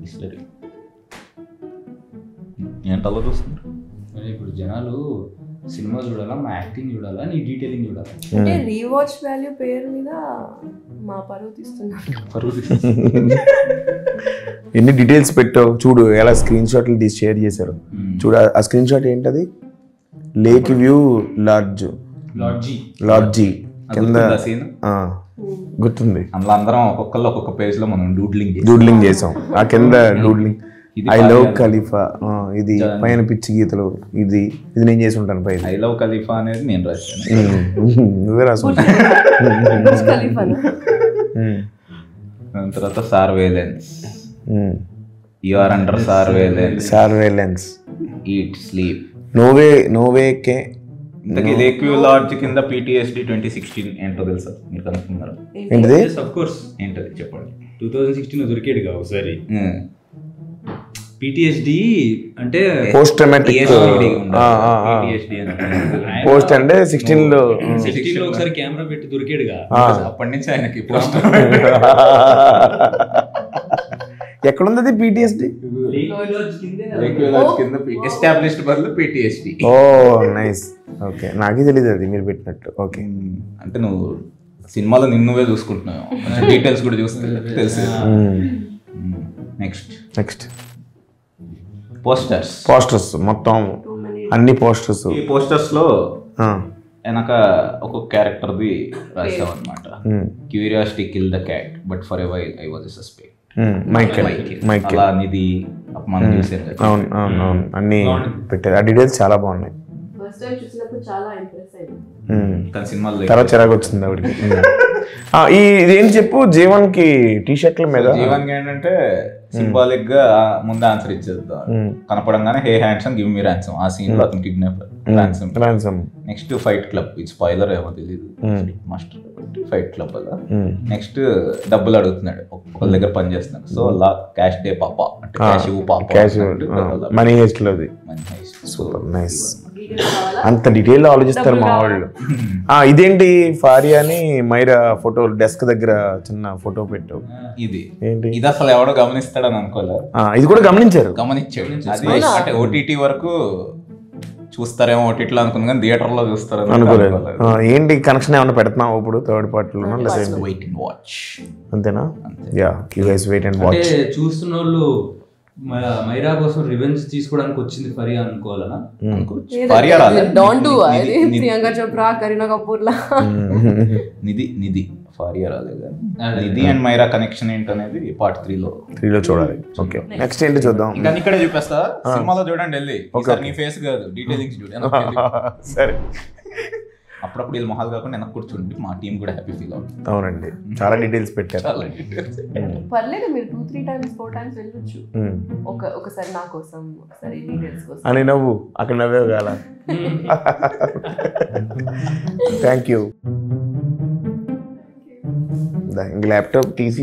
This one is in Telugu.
బిస్లరీ ఏంటలా చూస్తున్నారు? ఇప్పుడు జనాలు సినిమా చూడాలా, మా యాక్టింగ్ చూడాలా, నీ డీటెయిలింగ్ చూడాలా? అంటే రీవాచ్ వాల్యూ పేరు మీద మా పరువు తీస్తున్నారు. ఎన్ని డీటెయిల్స్ పెట్టావు చూడు, ఎలా స్క్రీన్ షాట్లు తీసి షేర్ చేశారు చూడు. ఆ స్క్రీన్ షాట్ ఏంటది? లేక్ వ్యూ లాడ్జీ కింద గుర్తుంది. అందులో అందరం ఒక్కొక్కళ్ళు ఒక్కొక్క పేజ్ లో మనం డూడ్లింగ్ చేసాం. ఆ కింద డూడ్లింగ్ ఐ లవ్ ఖలీఫా, ఇది పైన పిచ్చి గీతలు, ఇది నేను చేసి ఉంటాను పైన. ఐ లవ్ ఖలీఫా అనేది నేను రాశాను, నువ్వే రాసు. తర్వాత surveillance, you are under surveillance, eat sleep, no way కే. లేక్ వ్యూ లాడ్జ్ కింద PTSD 2016 ఏంటో తెలుసా? మీరు కనుక్కున్నారా? ఏంటిది? Of course. ఏంటది చెప్పండి. 2016 దొరికాడు కావు ఒకసారి. PTSD అంటే పోస్ట్ ట్రామాటిక్ పోస్ట్ అంటే 16 లో ఒకసారి కెమెరా పెట్టి దొరికాడుగా, అప్పటి నుంచి ఆయనకి పోస్ట్. ఎక్కడుంది PTSD? ఎస్టాబ్లిష్డ్ బదులు PTSD. ఓ నైస్, ఓకే. నాకే తెలియదు అది మీరు పెట్టినట్టు. ఓకే, అంటే నువ్వు సినిమాలో నిన్నువే చూసుకుంటున్నావు, డీటెయిల్స్ కూడా చూస్తే తెలుసు. నెక్స్ట్ పోస్టర్స్ మొత్తం అన్ని పోస్టర్స్. ఈ పోస్టర్స్ లో వెనక ఒక క్యారెక్టర్ది రాసావు అనమాట. Curiosity kill the cat but for ever I was suspect. Michael అలా నిధి మనం చూసాం కదా. అవును అన్ని పెట్టారు. ఆ డీటెయిల్స్ చాలా బాగున్నాయి. తర్వాత చిరాకు వచ్చింది ఆవిడకి. ఇదేంటి చెప్పు, జీవన్ కి టీ-షర్ట్ల మీద. జీవన్ కి ఏంటంటే సింబాలిక్ గా ముందు ఆన్సర్ ఇచ్చేద్దాం. కనపడంగానే hey handsome give me ransom, ఆ సీన్ లో అతను kidnapper ransom. Next fight club, ఇది స్పాయిలర్ ఏమో తెలియదు, మాస్టర్ ఫైట్ క్లబ్ అలా. నెక్స్ట్ డబ్బులు అడుగుతున్నాడు, ఒకళ్ళ దగ్గర పని చేస్తున్నాడు. సో అలా క్యాష్ డే పాప అంటే క్యాష్ పాప, మనీ హెస్ట్ లోది. Super nice. అంత డీటెయిల్ ఆలోచిస్తారు మా వాళ్ళు. ఇదేంటి ఫారియా అని మైరా ఫోటో డెస్క్ దగ్గర చిన్న ఫోటో పెట్టావు. ఇది ఏంటి? ఇది అసలు ఎవడో గమనిస్తాడని అనుకోలేదు. ఇది కూడా గమనించాడు. అది అంటే OTT వరకు చూస్తారేమో OTTలో అనుకున్నా, కానీ థియేటర్ లో చూస్తారు అనుకోలేదు. ఏంటి కనెక్షన్ ఏమన్నా పెడుతున్నావు ఇప్పుడు థర్డ్ పార్టీలో? వెయిట్ అండ్ వాచ్ అంతేనా? Yeah, you guys wait and watch. చూస్తున్న వాళ్ళు మైరా కోసం రివెంజ్ తీసుకోవడానికి వచ్చింది ఫరియా అనుకోవాలనా? ప్రియాంక చోప్రా, కరీనా కపూర్ లా. నిధి ఫరియా రాలేదు. నిధి అండ్ మైరా కనెక్షన్ ఏంటనేది పార్ట్ 3లో చూడాలి. ఓకే, నెక్స్ట్ ఏంటి చూద్దాం. ఇంకా ఇక్కడే చూపిస్తా, సినిమాలో చూడండి వెళ్ళి. నీ ఫేస్ కాదు, డీటెయిలింగ్స్ చూడండి. సరే, అప్పుడప్పుడు వీళ్ళు మొహాలు కాకుండా వెనక్కి కూర్చోండి, మా టీం కూడా హ్యాపీ ఫీల్ అవుతుంది. అవునండి, చాలా డీటెయిల్స్ పెట్టారు. పర్లేదు, మీరు 2-3 times 4 times వెళ్ళొచ్చు. ఒకసారి నా కోసం, ఒకసారి డీటెయిల్స్ కోసం అని నవ్వు. అక్కడ నవ్వేవు కాల. Thank you. ల్యాప్టాప్ తీసి